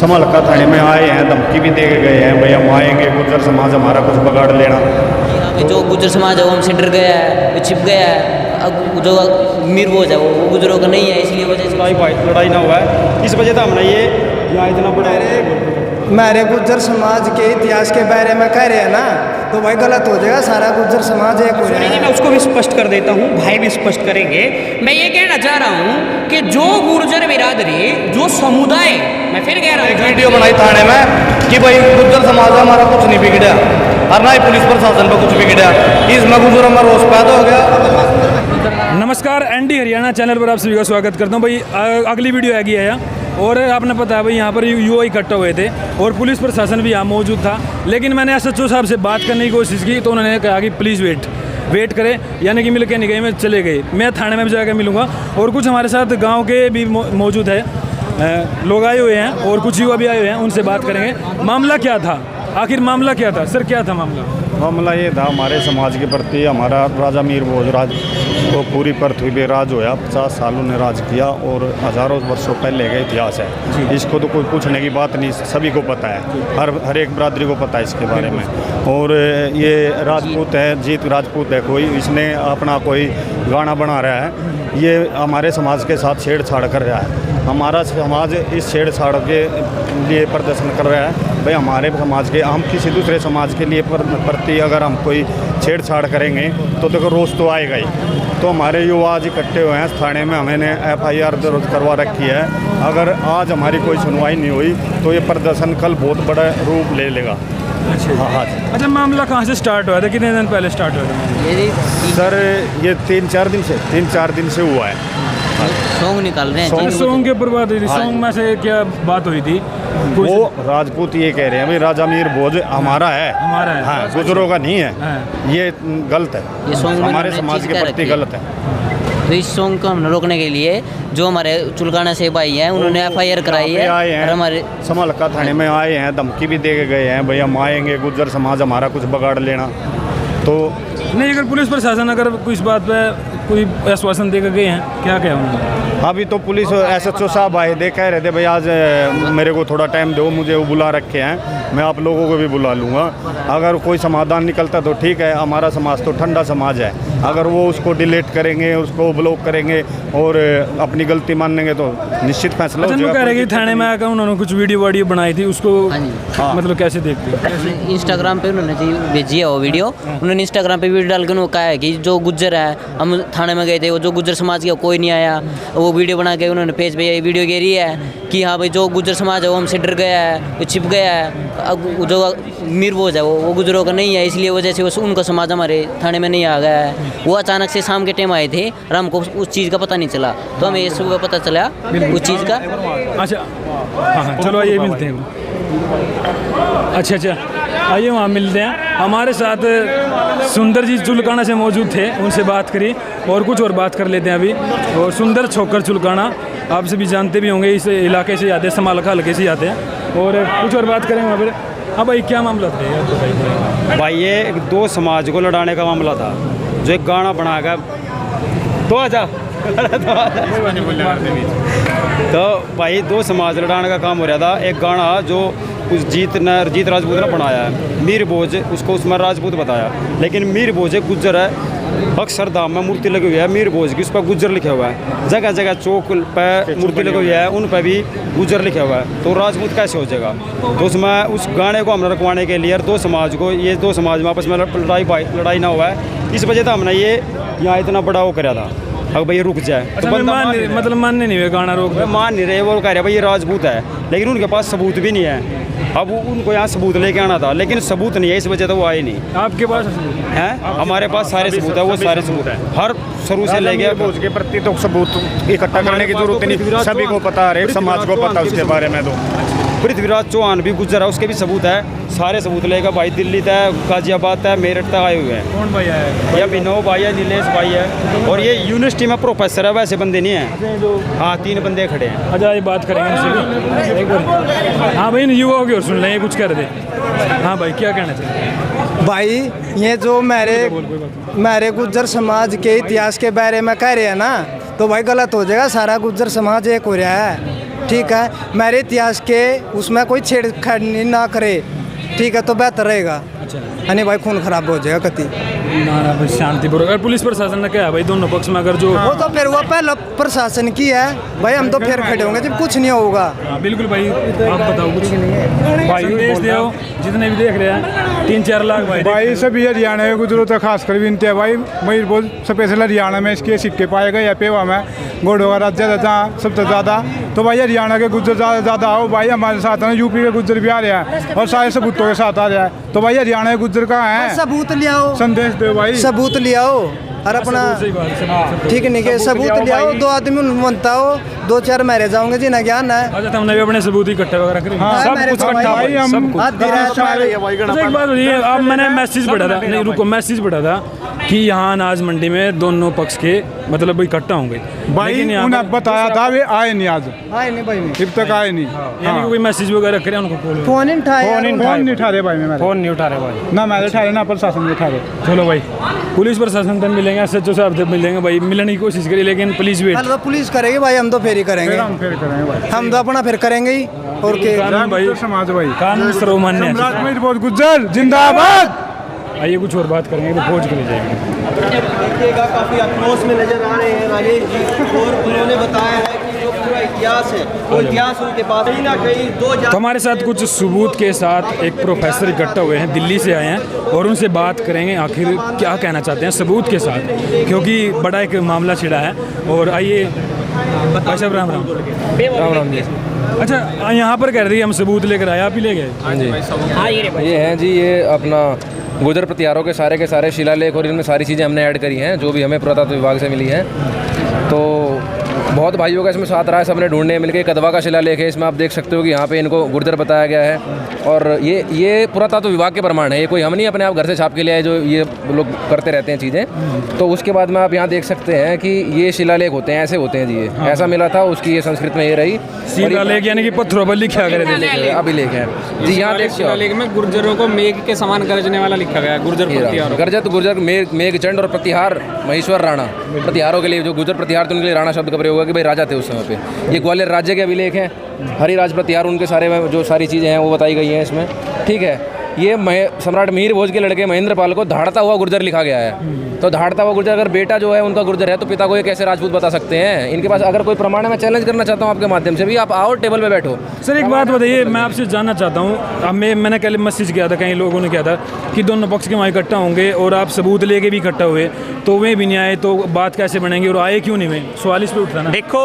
समलका थाने में आए हैं, धमकी भी दे गए हैं, भाई हम आएंगे, गुर्जर समाज हमारा कुछ बिगाड़ लेना। अभी जो गुर्जर समाज है वो हमसे डर गया है, वो छिप गया है। अब जो मीर बोझ है वो गुजरों का नहीं है, इसलिए वजह से लड़ाई ना हुआ है। इस वजह से हमने ये यहाँ इतना बड़ा मेरे गुज्जर समाज के इतिहास के बारे में कह रहे हैं ना, तो भाई गलत हो जाएगा। सारा गुज्जर समाज एक हो सुनिए, मैं उसको भी स्पष्ट कर देता हूँ, भाई भी स्पष्ट करेंगे। मैं ये कहना चाह रहा हूँ कि जो गुर्जर बिरादरी, जो समुदाय, मैं फिर कह रहा हूँ, एक वीडियो बनाई थाने में कि भाई गुर्जर समाज हमारा कुछ नहीं बिगड़ा और ना ही पुलिस प्रशासन पर कुछ बिगड़ा, इसमें गुर्जरों में रोष पैदा हो गया। नमस्कार, एनडी हरियाणा चैनल पर आप सभी का स्वागत करता हूं। भाई अगली वीडियो आएगी है और आपने पता है भाई यहाँ पर युवा इकट्ठा हुए थे और पुलिस प्रशासन भी यहाँ मौजूद था, लेकिन मैंने एसएचओ साहब से बात करने की कोशिश की तो उन्होंने कहा कि प्लीज़ वेट करें, यानी कि मिल के नहीं गए, मैं चले गए। मैं थाने में भी जाकर मिलूँगा। और कुछ हमारे साथ गाँव के भी मौजूद है, लोग आए हुए हैं और कुछ युवा भी आए हुए हैं, उनसे बात करेंगे। मामला क्या था, आखिर मामला क्या था सर, क्या था मामला ये था, हमारे समाज के प्रति हमारा राजा मीर भोजराज को पूरी पृथ्वी पे राज होया, 50 साल उन्हें राज किया और हज़ारों वर्षों पहले का इतिहास है। इसको तो कोई पूछने की बात नहीं, सभी को पता है, हर एक बरादरी को पता है इसके बारे में। और ये राजपूत है, जीत राजपूत है कोई, इसने अपना कोई गाना बना रहा है, ये हमारे समाज के साथ छेड़छाड़ कर रहा है। हमारा समाज इस छेड़छाड़ के लिए प्रदर्शन कर रहा है। भाई हमारे समाज के, हम किसी दूसरे समाज के लिए प्रति अगर हम कोई छेड़छाड़ करेंगे तो देखो रोष तो आएगा ही। तो हमारे युवा आज इकट्ठे हुए हैं थाने में, हमने FIR दर्ज करवा रखी है। अगर आज हमारी कोई सुनवाई नहीं हुई तो ये प्रदर्शन कल बहुत बड़ा रूप ले लेगा। अच्छा, मामला कहाँ से स्टार्ट हुआ था, कितने दिन पहले स्टार्ट हुआ था? सर ये 3-4 दिन से हुआ है। सॉन्ग निकाल रहे हैं, सॉन्ग के ऊपर बात हुई थी। सॉन्ग में से क्या बात हुई थी? वो राजपूत ये कह रहे हैं भाई राजा मीर भोज हमारा है, हाँ, गुजरों का नहीं है। ये गलत है, ये सॉन्ग हमारे समाज के प्रति गलत है। तो इस सॉन्ग को हमने रोकने के लिए जो हमारे चुलकाना से भाई हैं उन्होंने FIR कराई है और हमारे समलका थाने में आए हैं, धमकी भी दे गए हैं, भाई हम आएंगे, गुर्जर समाज हमारा कुछ बिगाड़ लेना। तो नहीं, अगर पुलिस प्रशासन अगर कोई इस बात पे कोई आश्वासन देकर गए हैं, क्या उन्होंने? अभी तो पुलिस SHO साहब आए थे, कह रहे थे भाई आज मेरे को थोड़ा टाइम दो, मुझे वो बुला रखे हैं, मैं आप लोगों को भी बुला लूँगा। अगर कोई समाधान निकलता तो ठीक है, हमारा समाज तो ठंडा समाज है। अगर वो उसको डिलीट करेंगे, उसको ब्लॉक करेंगे और अपनी गलती मानेंगे तो निश्चित फैसला हो जाएगा। कह रहे कि थाने में आकर उन्होंने कुछ वीडियो बनाई थी, उसको मतलब कैसे देखते हैं? इंस्टाग्राम पे उन्होंने भेजी है वो वीडियो। उन्होंने इंस्टाग्राम पे वीडियो डाल के उन्होंने कहा है कि जो गुज्जर है, हम थाने में गए थे, वो जो गुज्जर समाज का कोई नहीं आया। वो वीडियो बना के उन्होंने पेज पे ये वीडियो कह रही है कि हाँ भाई जो गुज्जर समाज है वो हमसे डर गया है, वो छिप गया है। अब जो मीर बोझ है वो गुजरों का नहीं है, इसलिए वजह से वो उनका समाज हमारे थाने में नहीं आ गया है। वो अचानक से शाम के टाइम आए थे और हमको उस चीज़ का पता नहीं चला, तो हमें सुबह पता चला उस चीज़ का। अच्छा, हाँ, चलो आइए मिलते हैं। अच्छा, आइए वहाँ मिलते हैं। हमारे साथ सुंदर जी चुलकाना से मौजूद थे, उनसे बात करी और कुछ और बात कर लेते हैं अभी। और सुंदर छोकर चुलकाना आप सभी जानते भी होंगे, इस इलाके से आते हैं, समलका हल्के से आते हैं, और कुछ और बात करेंगे वहाँ पर। हाँ भाई, क्या मामला था? भाई ये दो समाज को लड़ाने का मामला था, जो एक गाना बनाएगा तो आजा तो भाई दो समाज लड़ाने का काम हो रहा था। एक गाना जो उस जीत राजपूत ने बनाया है, मीर भोज, उसको उसमें राजपूत बताया, लेकिन मीर भोज एक गुज्जर है। अक्षरधाम में मूर्ति लगी हुई है मीर भोज की, उस पर गुज्जर लिखा हुआ है। जगह जगह चौक पे मूर्ति लगी हुई है, उन पर भी गुज्जर लिखा हुआ है। तो राजपूत कैसे हो जाएगा? तो उसमें उस गाने को हमने रखवाने के लिए दो समाज को, ये दो समाज में आपस में लड़ाई ना हुआ है, इस वजह से हमने ये यहाँ इतना बड़ा वो कराया था। अब भाई रुक जाए तो मतलब मानने नहीं हुए, गाना रोक मान नहीं रहे। वो कह रहे भाई ये राजपूत है, लेकिन उनके पास सबूत भी नहीं है। अब उनको यहाँ सबूत लेके आना था, लेकिन सबूत नहीं है, इस वजह से वो आए नहीं। आपके पास है? हमारे पास सारे सबूत है, वो सारे सबूत है, हर शुरू से ले गया। भोज के प्रति तो सबूत इकट्ठा करने की जरूरत नहीं, सभी को पता है, समाज को पता उसके बारे में। तो पृथ्वीराज चौहान भी गुजर है, उसके भी सबूत है, सारे सबूत लेगा भाई। दिल्ली तक, गाजियाबाद तक, मेरठ तक आए हुए हैं। कौन भाई है? ये अभिनव भाई है, नीलेश भाई है, और ये यूनिवर्सिटी में प्रोफेसर है। वैसे बंदे नहीं है, हाँ 3 बंदे खड़े हैं। अच्छा, ये बात करेंगे उनसे एक बार। हाँ भाई, युवाओं की और सुन लें, कुछ कर दे। हाँ भाई, क्या कहना चाहिए? भाई ये जो मेरे गुज्जर समाज के इतिहास के बारे में कह रहे हैं ना, तो भाई गलत हो जाएगा। सारा गुज्जर समाज एक हो रहा है, ठीक है, मेरे इतिहास के उसमें कोई छेड़छाड़ ना करे, ठीक है, तो बेहतर रहेगा। अच्छा, यानी भाई खून खराब हो जाएगा कति। ना ना भाई शांतिपूर्वक। और पुलिस प्रशासन ने क्या है भाई दोनों पक्ष में अगर जो वो तो फिर वो पहले प्रशासन की है भाई, हम तो फिर खड़े होंगे जब कुछ नहीं होगा। हाँ, बिल्कुल भाई, आप बताओ कुछ भाई देश दो जितने भी देख रहे हैं 3-4 लाख भाई सभी हरियाणा में गुजरो तो खास कर विनती है भाई, मयूर बोल स्पेशल हरियाणा में इसके सिक्के पाए गए या पेवा में घोड़ों का राज्य जहाँ सबसे ज़्यादा, तो भाई हरियाणा के गुज्जर ज़्यादा आओ भाई, हमारे साथ है यूपी के गुज्जर भी आ रहे हैं और सारे सबूतों के साथ आ रहा है, तो भाई हरियाणा के गुज्जर कहाँ है, सबूत ले आओ, संदेश दो भाई, सबूत ले आओ और अपना ठीक नहीं के सबूत ले आओ। 2 आदमी बनता हो, 2-4 मैरिज जाओगे जी ना ज्ञान है। अच्छा, हमने भी अपने सबूत इकट्ठे वगैरह करे। सब कुछ इकट्ठा भाई, हम एक बात बताइए, अब मैंने मैसेज पढ़ा था, नहीं रुको, मैसेज पढ़ा था कि यहाँ अनाज मंडी में दोनों पक्ष के मतलब इकट्ठा होंगे भाई, उन्हें बताया था वे आए नहीं, आज आए नहीं भाई, अब तक आए नहीं, यानी कोई मैसेज वगैरह करे उनको फोन नहीं उठाया, फोन नहीं उठा रहे भाई, मैं फोन नहीं उठा रहे भाई, ना मैं उठा रहे ना प्रशासन उठा रहे। चलो भाई, पुलिस प्रशासन से मिलेंगे, SHO साहब से मिलेंगे भाई, मिलने की कोशिश करिए, लेकिन पुलिस वेट तो पुलिस करेगी भाई, हम तो फेरी करेंगे, हम फिर करेंगे भाई, हम तो अपना फिर करेंगे ही। और के कानून भाई, समाज भाई, कानून सर्वमान्य है। सम्राट बहुत गुज्जर जिंदाबाद। आइए कुछ और बात करेंगे तो फौज के लिए जाएंगे। देखिएगा काफ़ी आक्रोश में नजर आ रहे हैं राजेश जी, और उन्होंने बताया है कि जो पूरा इतिहास है वो इतिहास उनके पास कहीं ना कहीं तो हमारे साथ कुछ सबूत के साथ एक प्रोफेसर इकट्ठा हुए हैं, दिल्ली से आए हैं और उनसे बात करेंगे आखिर क्या कहना चाहते हैं सबूत के साथ, क्योंकि बड़ा एक मामला छिड़ा है। और आइए भाई साहब, राम राम। राम राम जी। अच्छा, यहाँ पर कह रही है हम सबूत लेकर आए, आप ही ले गए? हाँ जी, ये हैं जी, ये अपना गुजर प्रतिहारों के सारे शिलालेख और इनमें सारी चीज़ें हमने ऐड करी हैं जो भी हमें पुरातत्व विभाग से मिली हैं। तो बहुत भाइयों का इसमें साथ रहा है, सबने ढूंढने मिलकर कदवा का शिलालेख है, इसमें आप देख सकते हो कि यहाँ पे इनको गुर्जर बताया गया है, और ये पुरातत्व विभाग के प्रमाण है, ये कोई हम नहीं अपने आप घर से छाप के ले आए जो ये लोग करते रहते हैं चीज़ें। तो उसके बाद में आप यहाँ देख सकते हैं कि ये शिलालेख होते हैं, ऐसे होते हैं जी, ये ऐसा मिला था, उसकी ये संस्कृत में ये रही शिलालेख, यानी कि पत्थरों पर लिखा गया अभिलेख है जी। यहाँ देख शिलालेख में गुर्जरों को मेघ के समान गरजने वाला लिखा गया, गरजत गुर्जर मेघचंड और प्रतिहार महेश्वर राणा, प्रतिहारों के लिए जो गुर्जर प्रतिहार थे उनके लिए राणा शब्द का प्रयोग होगा कि भाई राजा थे उस समय पे। ये ग्वालियर राज्य के अभिलेख हैं, हरिराज प्रतिहार उनके सारे में जो सारी चीज़ें हैं वो बताई गई हैं इसमें, ठीक है। ये सम्राट मिहिर भोज के लड़के महेंद्रपाल को धाड़ता हुआ गुर्जर लिखा गया है। तो धाड़ता हुआ गुर्जर, अगर बेटा जो है उनका गुर्जर है तो पिता को ये कैसे राजपूत बता सकते हैं? इनके पास अगर कोई प्रमाण है, मैं चैलेंज करना चाहता हूँ आपके माध्यम से भी, आप आओ टेबल पे बैठो। सर एक बात बताइए, मैं आपसे जानना चाहता हूँ, अब मैंने कल मैसेज किया था, कई लोगों ने किया था कि दोनों पक्ष के वहाँ इकट्ठा होंगे और आप सबूत लेके भी इकट्ठा हुए, तो वे भी नहीं आए, तो बात कैसे बनेंगी और आए क्यों नहीं वे? सवाल इस पर उठा ना। देखो,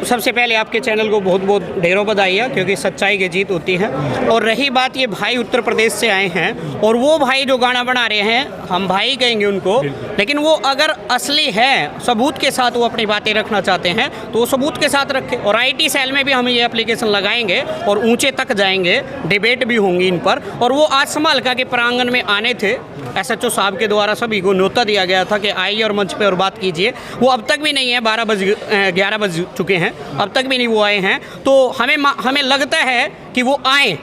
सबसे पहले आपके चैनल को बहुत बहुत ढेरों बधाई है, क्योंकि सच्चाई की जीत होती है। और रही बात, ये भाई उत्तर प्रदेश से आए हैं और वो भाई जो गाना बना रहे हैं, हम भाई कहेंगे उनको, लेकिन वो अगर असली है, सबूत के साथ वो अपनी बातें रखना चाहते हैं तो वो सबूत के साथ रखें। और IT सेल में भी हम ये एप्लीकेशन लगाएंगे और ऊंचे तक जाएंगे, डिबेट भी होंगी इन पर। और वो आज समालका के प्रांगण में आने थे, SHO साहब के द्वारा सभी को न्योता दिया गया था कि आइए और मंच पे और बात कीजिए। वो अब तक भी नहीं है, 11 बज चुके हैं, अब तक भी नहीं वो आए हैं। तो हमें लगता है कि वो आए,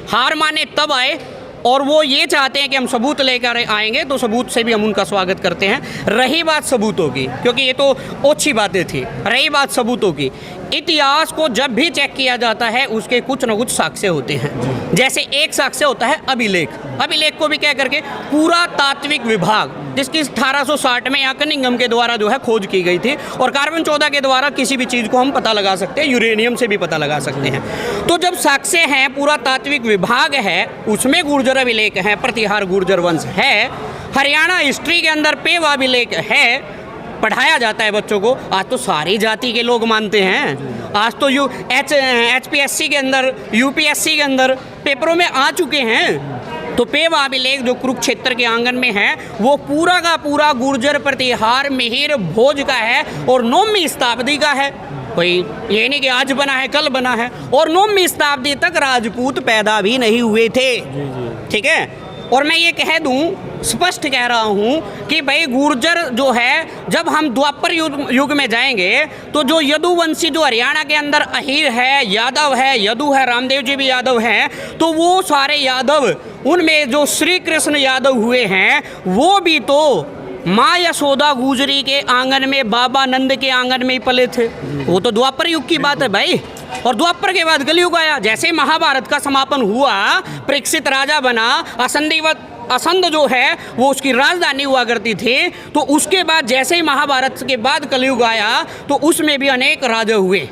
हार माने तब आए, और वो ये चाहते हैं कि हम सबूत लेकर आएंगे, तो सबूत से भी हम उनका स्वागत करते हैं। रही बात सबूतों की, क्योंकि ये तो ओछी बातें थी, रही बात सबूतों की, इतिहास को जब भी चेक किया जाता है उसके कुछ न कुछ साक्ष्य होते हैं। जैसे एक साक्ष्य होता है अभिलेख, अभिलेख को भी कह करके पूरा तात्विक विभाग, जिसकी 1860 में यहाँ कनिंघम के द्वारा जो है खोज की गई थी, और कार्बन 14 के द्वारा किसी भी चीज़ को हम पता लगा सकते हैं, यूरेनियम से भी पता लगा सकते हैं। तो जब साक्ष्य हैं, पूरा तात्विक विभाग है, उसमें गुर्जर अभिलेख है, प्रतिहार गुर्जर वंश है, हरियाणा हिस्ट्री के अंदर पेवा अभिलेख है, पढ़ाया जाता है बच्चों को। आज तो सारी जाति के लोग मानते हैं, आज तो HPSC के अंदर, UPSC के अंदर पेपरों में आ चुके हैं। तो पेवा अभिलेख जो कुरुक्षेत्र के आंगन में है, वो पूरा का पूरा गुर्जर प्रतिहार मिहिर भोज का है और 9वीं शताब्दी का है। कोई ये नहीं कि आज बना है, कल बना है, और 9वीं शताब्दी तक राजपूत पैदा भी नहीं हुए थे, ठीक है। और मैं ये कह दूं, स्पष्ट कह रहा हूं कि भाई गुर्जर जो है, जब हम द्वापर युग में जाएंगे तो जो यदुवंशी जो हरियाणा के अंदर अहीर है, यादव है, यदु है, रामदेव जी भी यादव हैं, तो वो सारे यादव, उनमें जो श्री कृष्ण यादव हुए हैं वो भी तो माँ यशोदा गुजरी के आंगन में, बाबा नंद के आंगन में ही पले थे। वो तो द्वापर युग की बात है भाई। और द्वापर के बाद कलयुग आया। जैसे महाभारत का समापन हुआ, परीक्षित राजा बना, असंध जो है वो उसकी राजधानी हुआ करती थी, तो उसके बाद जैसे ही महाभारत के बाद कलयुग आया तो उसमें भी अनेक राजा हुए।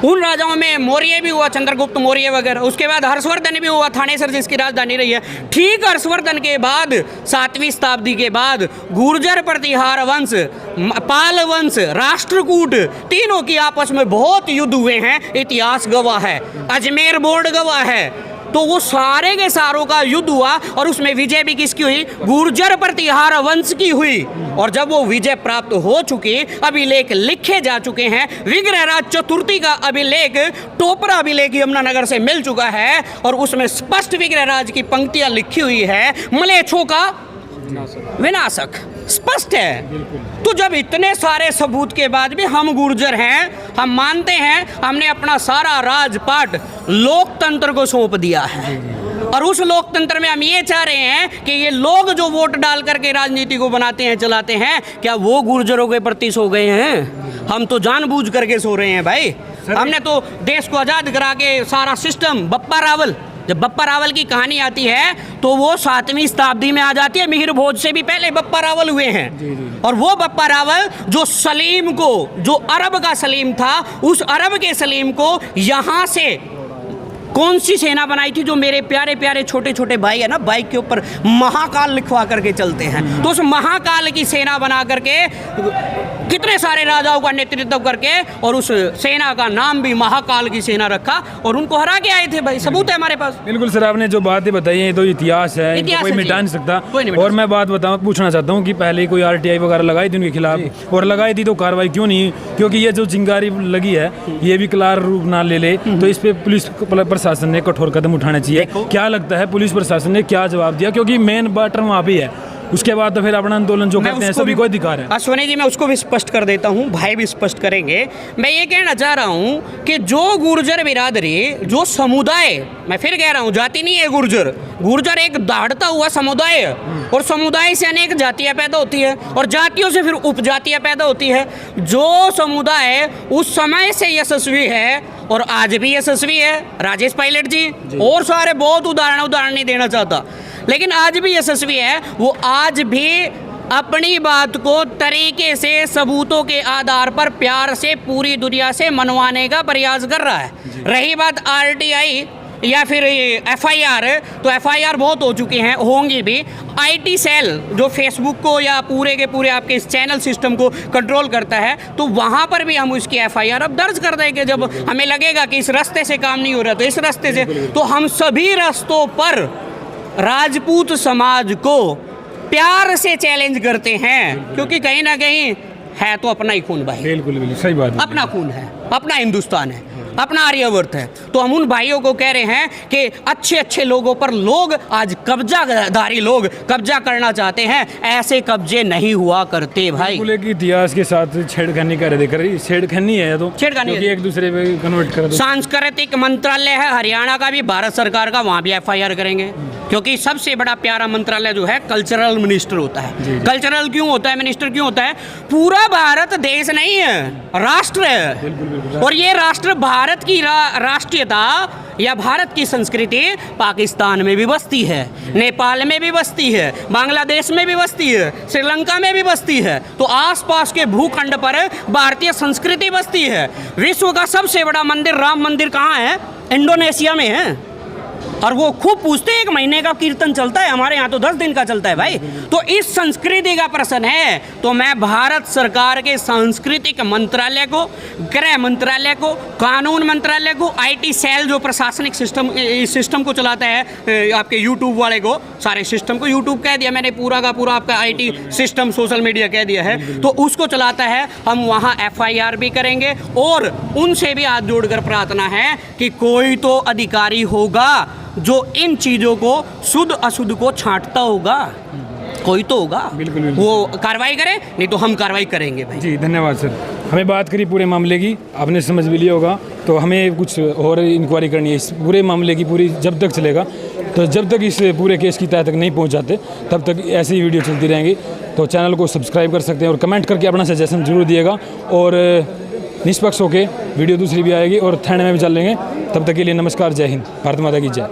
उन राजाओं में मौर्य भी हुआ, चंद्रगुप्त मौर्य वगैरह। उसके बाद हर्षवर्धन भी हुआ, थानेसर जिसकी राजधानी रही है। ठीक हर्षवर्धन के बाद 7वीं शताब्दी के बाद गुर्जर प्रतिहार वंश, पाल वंश, राष्ट्रकूट, तीनों की आपस में बहुत युद्ध हुए हैं, इतिहास गवाह है, अजमेर बोर्ड गवाह है। तो वो सारे के सारों का युद्ध हुआ और उसमें विजय भी किसकी हुई? गुर्जर प्रतिहार वंश की हुई। और जब वो विजय प्राप्त हो चुकी, अभिलेख लिखे जा चुके हैं। विग्रहराज चतुर्थी का अभिलेख, टोपरा अभिलेख यमुनानगर से मिल चुका है और उसमें स्पष्ट विग्रहराज की पंक्तियां लिखी हुई है, म्लेच्छों का विनाशक, स्पष्ट है। तो जब इतने सारे सबूत के बाद भी हम गुर्जर हैं, हम मानते हैं, हमने अपना सारा राजपाट लोकतंत्र को सौंप दिया है और उस लोकतंत्र में हम ये चाह रहे हैं कि ये लोग जो वोट डाल करके राजनीति को बनाते हैं, चलाते हैं, क्या वो गुर्जरों के प्रति सो गए हैं? हम तो जानबूझ करके सो रहे हैं भाई। हमने तो देश को आज़ाद करा के सारा सिस्टम, बप्पा रावल, जब बप्पा रावल की कहानी आती है तो वो 7वीं शताब्दी में आ जाती है। मिहिर भोज से भी पहले बप्पा रावल हुए हैं। और वो बप्पा रावल जो सलीम को, जो अरब का सलीम था, उस अरब के सलीम को यहाँ से कौन सी सेना बनाई थी? जो मेरे प्यारे प्यारे छोटे छोटे भाई है ना, बाइक के ऊपर महाकाल लिखवा करके चलते हैं, तो उस महाकाल की सेना बना करके कितने सारे राजाओं का नेतृत्व करके, और उस सेना का नाम भी महाकाल की सेना रखा और उनको हरा के आए थे भाई। सबूत है हमारे पास। बिल्कुल सर, आपने जो बातें बताई है तो इतिहास है, इनको कोई मिटा नहीं सकता। और मैं बात पूछना चाहता हूँ कि पहले कोई RTI वगैरह लगाई थी उनके खिलाफ, और लगाई थी तो कार्रवाई क्यों नहीं? क्योंकि ये जो चिंगारी लगी है ये भी क्लियर रूप ना ले ले, तो इस पे पुलिस प्रशासन ने कठोर कदम उठाना चाहिए। क्या लगता है पुलिस प्रशासन ने क्या जवाब दिया? क्योंकि मेन बटन वहाँ पे है, उसके बाद तो फिर अपना आंदोलन जो करते हैं सभी को अधिकार है। सोनी जी, मैं उसको भी स्पष्ट कर देता हूँ, भाई भी स्पष्ट करेंगे। मैं ये कहना चाह रहा हूँ कि जो गुर्जर बिरादरी, जो समुदाय, मैं फिर कह रहा हूँ, जाति नहीं है गुर्जर, गुर्जर एक दहाड़ता हुआ समुदाय है और समुदाय से अनेक जातियाँ पैदा होती है और जातियों से फिर उपजातियाँ पैदा होती है। जो समुदाय उस समय से यशस्वी है और आज भी यशस्वी है, राजेश पायलट जी और सारे बहुत उदाहरण नहीं देना चाहता, लेकिन आज भी यशस्वी है, वो आज भी अपनी बात को तरीके से, सबूतों के आधार पर प्यार से पूरी दुनिया से मनवाने का प्रयास कर रहा है। रही बात RTI या फिर FIR, तो FIR बहुत हो चुकी हैं, होंगी भी। IT सेल जो फेसबुक को या पूरे के पूरे आपके इस चैनल सिस्टम को कंट्रोल करता है, तो वहाँ पर भी हम उसकी FIR अब दर्ज कर देंगे। जब हमें लगेगा कि इस रास्ते से काम नहीं हो रहा तो इस रास्ते से, तो हम सभी रास्तों पर राजपूत समाज को प्यार से चैलेंज करते हैं, क्योंकि कहीं ना कहीं है तो अपना ही खून भाई। बिल्कुल बिल्कुल सही बात है। अपना खून है, अपना हिंदुस्तान है, अपना आर्यवर्त है। तो हम उन भाइयों को कह रहे हैं कि अच्छे अच्छे लोगों पर लोग आज कब्जाधारी लोग कब्जा करना चाहते हैं, ऐसे कब्जे नहीं हुआ करते भाई। एक इतिहास के साथ छेड़खानी कर रहे थे, छेड़खानी है तो छेड़खानी एक दूसरे पे कन्वर्ट कर दो। सांस्कृतिक मंत्रालय है हरियाणा का भी, भारत सरकार का, वहाँ भी FIR करेंगे, क्योंकि सबसे बड़ा प्यारा मंत्रालय जो है कल्चरल मिनिस्टर होता है। कल्चरल क्यों होता है, मिनिस्टर क्यों होता है? पूरा भारत देश नहीं है, राष्ट्र है, और ये राष्ट्र भारत की राष्ट्रीयता या भारत की संस्कृति पाकिस्तान में भी बसती है, नेपाल में भी बसती है, बांग्लादेश में भी बसती है, श्रीलंका में भी बसती है। तो आसपास के भूखंड पर भारतीय संस्कृति बसती है। विश्व का सबसे बड़ा मंदिर, राम मंदिर, कहाँ है? इंडोनेशिया में है। और वो खूब पूछते हैं, 1 महीने का कीर्तन चलता है, हमारे यहाँ तो 10 दिन का चलता है भाई। तो इस संस्कृति का प्रश्न है, तो मैं भारत सरकार के सांस्कृतिक मंत्रालय को, गृह मंत्रालय को, कानून मंत्रालय को, IT सेल जो प्रशासनिक सिस्टम को चलाता है, आपके YouTube वाले को, सारे सिस्टम को, YouTube कह दिया मैंने, पूरा का पूरा आपका IT सिस्टम, सोशल मीडिया कह दिया है, तो उसको चलाता है। हम वहाँ FIR भी करेंगे और उनसे भी हाथ जोड़कर प्रार्थना है कि कोई तो अधिकारी होगा जो इन चीज़ों को, शुद्ध अशुद्ध को छांटता होगा, कोई तो होगा। बिल्कुल। वो कार्रवाई करे, नहीं तो हम कार्रवाई करेंगे भाई। जी धन्यवाद सर। हमें बात करी पूरे मामले की, आपने समझ भी लिया होगा, तो हमें कुछ और इंक्वायरी करनी है इस पूरे मामले की। पूरी जब तक चलेगा, तो जब तक इस पूरे केस की तह तक नहीं पहुंच जाते तब तक ऐसी वीडियो चलती रहेंगी। तो चैनल को सब्सक्राइब कर सकते हैं और कमेंट करके अपना सजेशन जरूर दिएगा। और निष्पक्ष होके वीडियो दूसरी भी आएगी और थाने में भी चल लेंगे। तब तक के लिए नमस्कार, जय हिंद, भारत माता की जय।